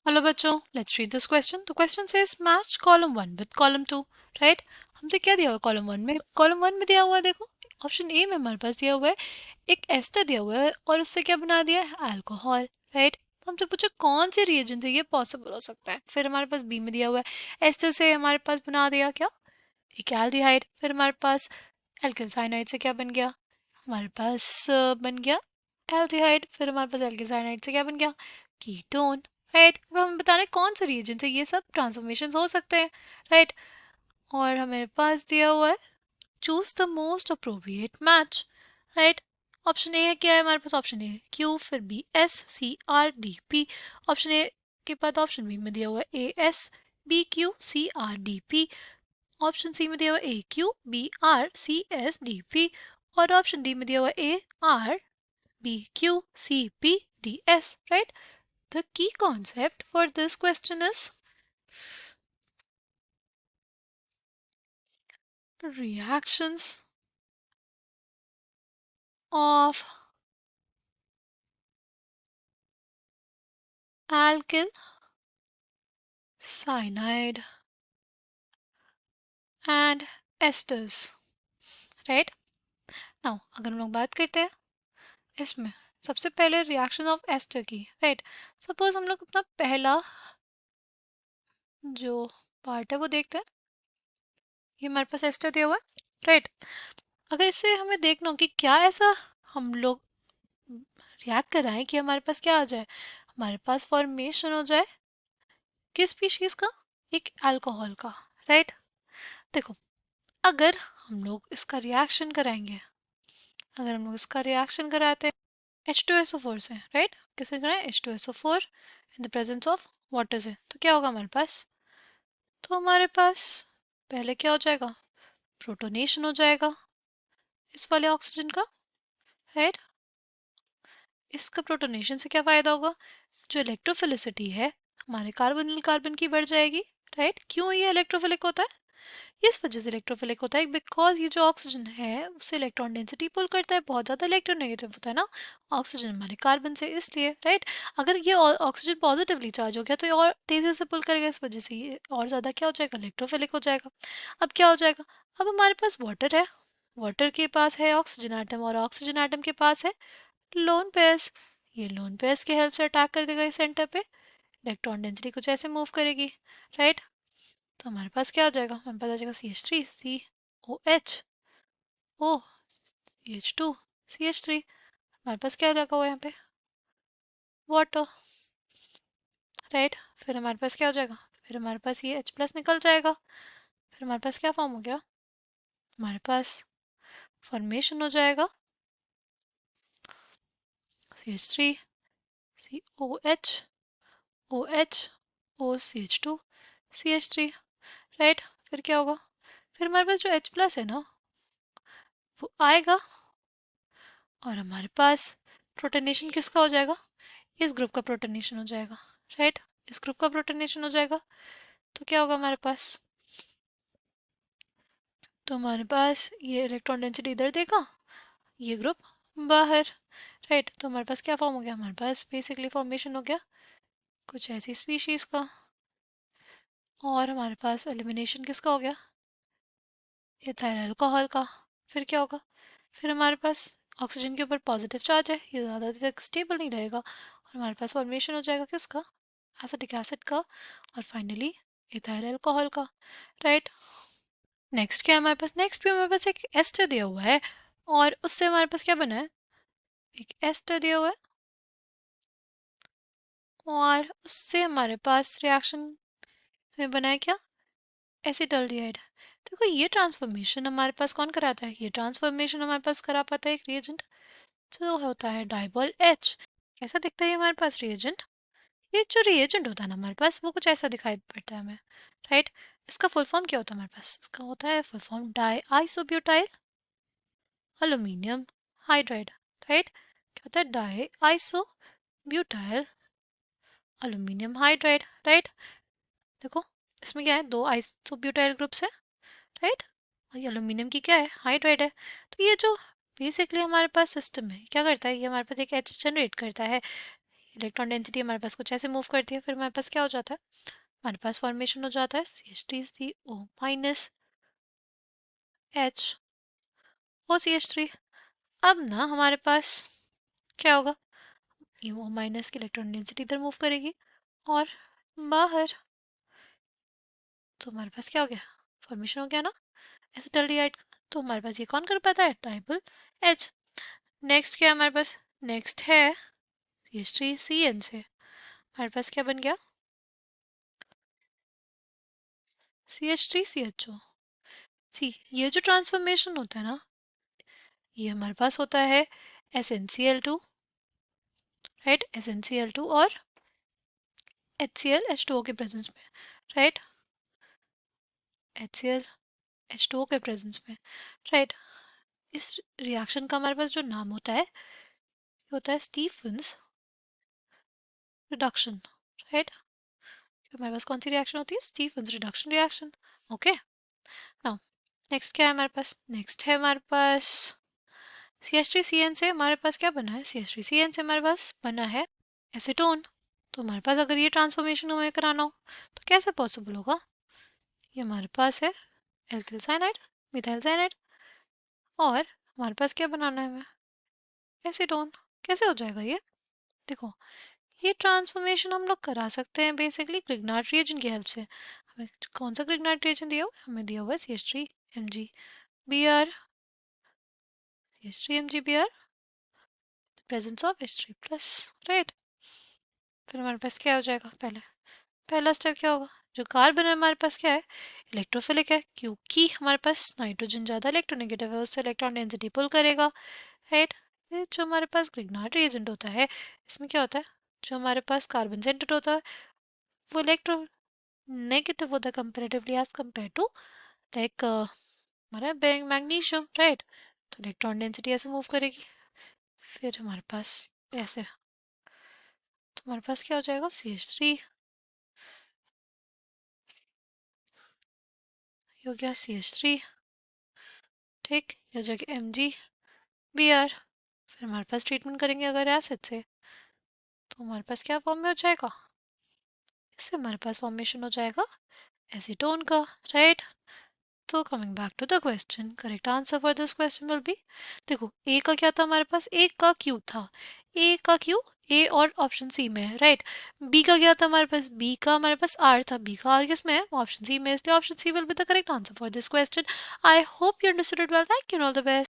Hello बच्चों, let's read this question. The question says match column 1 with column 2, right. हमसे क्या दिया हुआ है कॉलम 1 में? कॉलम 1 में दिया हुआ है, देखो ऑप्शन ए में हमारे पास दिया हुआ है एक एस्टर दिया हुआ है और उससे क्या बना दिया है? Alcohol, right. तो हमसे पूछो कौन से रिएजन से ये पॉसिबल हो सकता है। फिर हमारे पास बी में दिया हुआ है एस्टर से हमारे पास बना दिया क्या? एक एल्डिहाइड। फिर हमारे पास एल्किल साइनाइड से क्या बन गया? हमारे पास बन गया एल्डिहाइड। फिर हमारे पास एल्किल साइनाइड से क्या बन गया? Ketone, right. अब हम बता रहे हैं कौन से रिएजन से ये सब ट्रांसफॉर्मेशन हो सकते हैं, राइट। और हमारे पास दिया हुआ है choose the most appropriate match, right. Option A है, क्या है हमारे पास? ऑप्शन ए क्यू, फिर B S, C R D P. Option A के बाद ऑप्शन बी में दिया हुआ है A S, B Q, C R D P. Option C में दिया हुआ A Q, B R, C S D P. और ऑप्शन डी में दिया हुआ A R, B Q, C P, D S, right. The key concept for this question is reactions of alkyl cyanide and esters, right? Now अगर हम लोग बात करते हैं इसमें सबसे पहले रिएक्शन ऑफ एस्टर की, राइट। सपोज हम लोग अपना पहला जो पार्ट है वो देखते हैं। ये हमारे पास एस्टर दिया हुआ है, राइट। अगर इससे हमें देखना हो कि क्या ऐसा हम लोग रिएक्ट कर रहे हैं कि हमारे पास क्या आ जाए, हमारे पास फॉर्मेशन हो जाए किस स्पीशीज का? एक अल्कोहल का, राइट। देखो अगर हम लोग इसका रिएक्शन कराएंगे, अगर हम लोग इसका रिएक्शन कराते हैं H2SO4 से, राइट। किससे कराएं? H2SO4 in the presence of water से, तो क्या होगा हमारे पास? तो हमारे पास पहले क्या हो जाएगा? प्रोटोनेशन हो जाएगा इस वाले ऑक्सीजन का, राइट। इसका प्रोटोनेशन से क्या फायदा होगा? जो इलेक्ट्रोफिलिसिटी है हमारे कार्बोनिल कार्बन की बढ़ जाएगी, राइट। क्यों ये इलेक्ट्रोफिलिक होता है? इस वजह से इलेक्ट्रोफिलिक होता है बिकॉज ये जो ऑक्सीजन है उससे इलेक्ट्रॉन डेंसिटी पुल करता है, बहुत ज़्यादा इलेक्ट्रोनेगेटिव होता है ना ऑक्सीजन हमारे कार्बन से, इसलिए, राइट। अगर ये ऑक्सीजन पॉजिटिवली चार्ज हो गया तो ये और तेज़ी से पुल करेगा, इस वजह से ये और ज़्यादा क्या हो जाएगा? इलेक्ट्रोफिलिक हो जाएगा। अब क्या हो जाएगा? अब हमारे पास वाटर है, वाटर के पास है ऑक्सीजन एटम और ऑक्सीजन एटम के पास है लोन पेयर्स। ये लोन पेयर्स की हेल्प से अटैक कर देगा इस सेंटर पे, इलेक्ट्रॉन डेंसिटी कुछ ऐसे मूव करेगी, राइट। तो हमारे पास क्या आ जाएगा? हमारे पास आ जाएगा CH3, COH, O, CH2, CH3। हमारे पास क्या लगा हुआ है यहाँ पे? Water, right. फिर हमारे पास क्या हो जाएगा? फिर हमारे पास ये H+ निकल जाएगा। फिर हमारे पास क्या फॉर्म हो गया? हमारे पास फॉर्मेशन हो जाएगा CH3, COH, OH, OCH2, CH3, right. फिर क्या होगा? फिर हमारे पास जो H+ है ना वो आएगा और हमारे पास प्रोटोनेशन किसका हो जाएगा? इस ग्रुप का प्रोटोनेशन हो जाएगा, राइट। इस ग्रुप का प्रोटोनेशन हो जाएगा तो क्या होगा हमारे पास? तो हमारे पास ये इलेक्ट्रॉन डेंसिटी इधर देगा, ये ग्रुप बाहर, राइट। तो हमारे पास क्या फॉर्म हो गया? हमारे पास बेसिकली फॉर्मेशन हो गया कुछ ऐसी स्पीशीज का। और हमारे पास एलिमिनेशन किसका हो गया? इथाइल अल्कोहल का। फिर क्या होगा? फिर हमारे पास ऑक्सीजन के ऊपर पॉजिटिव चार्ज है, ये ज़्यादा देर तक स्टेबल नहीं रहेगा और हमारे पास फॉर्मेशन हो जाएगा किसका? एसिटिक एसिड का और फाइनली इथाइल अल्कोहल का, राइट। नेक्स्ट क्या है हमारे पास? नेक्स्ट भी हमारे पास एक एस्टर दिया हुआ है और उससे हमारे पास क्या बना है? एक एस्टर दिया हुआ है और उससे हमारे पास रिएक्शन में बना है क्या? एसिटल्डिहाइड। देखो ये ट्रांसफॉर्मेशन हमारे पास कौन कराता है? ये ट्रांसफॉर्मेशन हमारे पास करा पाता है एक रिएजेंट जो होता है डाइबॉल H। कैसा दिखता है ये हमारे पास रिएजेंट? ये जो रिएजेंट होता है ना हमारे पास वो कुछ ऐसा दिखाई पड़ता है हमें, राइट। इसका फुल फॉर्म क्या होता है हमारे पास? इसका होता है full form die isobutyl aluminium hydride, right. क्या होता है? Die isobutyl aluminium hydride, right. देखो इसमें क्या है? दो आइसोब्यूटाइल ग्रुप्स है, राइट। और ये अल्यूमिनियम की क्या है? हाइड्राइड है। तो ये जो बेसिकली हमारे पास सिस्टम है क्या करता है? ये हमारे पास एक H जनरेट करता है, इलेक्ट्रॉन डेंसिटी हमारे पास कुछ ऐसे मूव करती है, फिर हमारे पास क्या हो जाता है, हमारे पास फॉर्मेशन हो जाता है CH3CO माइनस HOCH3। अब ना हमारे पास क्या होगा, ये वो माइनस की इलेक्ट्रॉन डेंसिटी इधर मूव करेगी और बाहर, तो हमारे पास क्या हो गया, फॉर्मेशन हो गया ना एसिटाल्डिहाइड का। तो हमारे पास ये कौन कर पाता है, ट्राइबल H। नेक्स्ट क्या है हमारे पास, नेक्स्ट है CH3CN से हमारे पास क्या बन गया, CH3CHO। सी ये जो ट्रांसफॉर्मेशन होता है ना, ये हमारे पास होता है SnCl2, राइट, SnCl2 और HCl H2O के प्रेजेंस में, राइट, HCl H2O के प्रेजेंस में, राइट। इस रिएक्शन का हमारे पास जो नाम होता है, ये होता है स्टीफंस रिडक्शन, राइट। हमारे पास कौन सी रिएक्शन होती है, stephens reduction reaction. Okay, now next क्या है हमारे पास, नेक्स्ट है हमारे पास CH3CN से हमारे पास क्या बना है, CH3CN से हमारे पास बना है एसीटोन। तो हमारे पास अगर ये ट्रांसफॉर्मेशन हमें कराना हो तो कैसे पॉसिबल होगा, ये हमारे पास है एल्किल साइनाइड, मिथाइल साइनाइड, और हमारे पास क्या बनाना है हमें, एसीटोन। कैसे हो जाएगा ये, देखो ये ट्रांसफॉर्मेशन हम लोग करा सकते हैं बेसिकली ग्रिग्नार्ड रिएजेंट की हेल्प से। हमें कौन सा ग्रिग्नार्ड रिएजेंट दिया हुआ है, हमें दिया हुआ है CH3MgBr, CH3MgBr presence of H3 plus, right. फिर हमारे पास क्या हो जाएगा, पहला स्टेप क्या होगा, जो कार्बन है हमारे पास क्या है, इलेक्ट्रोफिलिक है, क्योंकि हमारे पास नाइट्रोजन ज़्यादा इलेक्ट्रोनेगेटिव है, उससे इलेक्ट्रॉन डेंसिटी पुल करेगा, राइट। फिर जो हमारे पास ग्रिग्नार्ड रिएजेंट होता है, इसमें क्या होता है, जो हमारे पास कार्बन सेंटर्ड होता है वो इलेक्ट्रो नेगेटिव होता है comparatively as compare to like हमारा मैग्नीशियम, राइट। तो इलेक्ट्रॉन डेंसिटी ऐसे मूव करेगी, फिर हमारे पास ऐसे, तो हमारे पास क्या हो जाएगा, CH3 हो गया CH3, ठीक, ये हो जाएगा MgBr। फिर हमारे पास ट्रीटमेंट करेंगे अगर एसिड से, तो हमारे पास क्या फॉर्म में हो जाएगा, इससे हमारे पास फॉर्मेशन हो जाएगा एसीटोन का, राइट। तो coming back to the question, correct answer for this question will be, देखो ए का क्या था हमारे पास, ए का क्यू था, ए का क्यू ए और ऑप्शन सी में है, राइट। बी का क्या था हमारे पास, बी का हमारे पास आर था, बी का आर किस में है, ऑप्शन सी में, इसलिए option C will be the correct answer for this question. I hope you understood it well, thank you, all the best.